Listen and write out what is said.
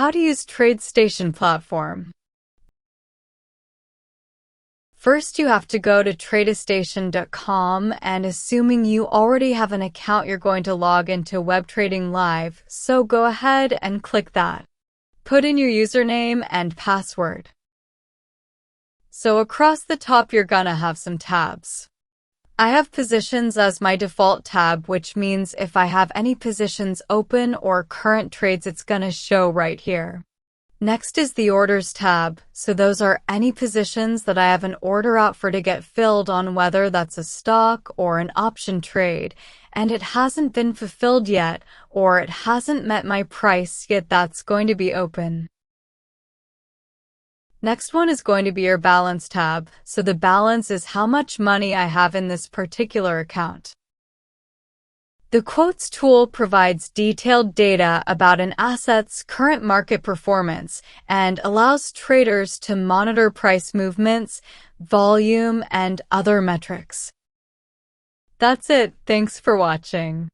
How to use Tradestation platform. First, you have to go to Tradestation.com, and assuming you already have an account, you're going to log into Web Trading Live, so go ahead and click that. Put in your username and password. So across the top, you're gonna have some tabs. I have positions as my default tab, which means if I have any positions open or current trades, it's gonna show right here. Next is the orders tab, so those are any positions that I have an order out for to get filled on, whether that's a stock or an option trade, and it hasn't been fulfilled yet, or it hasn't met my price yet. That's going to be open. Next one is going to be your balance tab, so the balance is how much money I have in this particular account. The Quotes tool provides detailed data about an asset's current market performance and allows traders to monitor price movements, volume, and other metrics. That's it. Thanks for watching.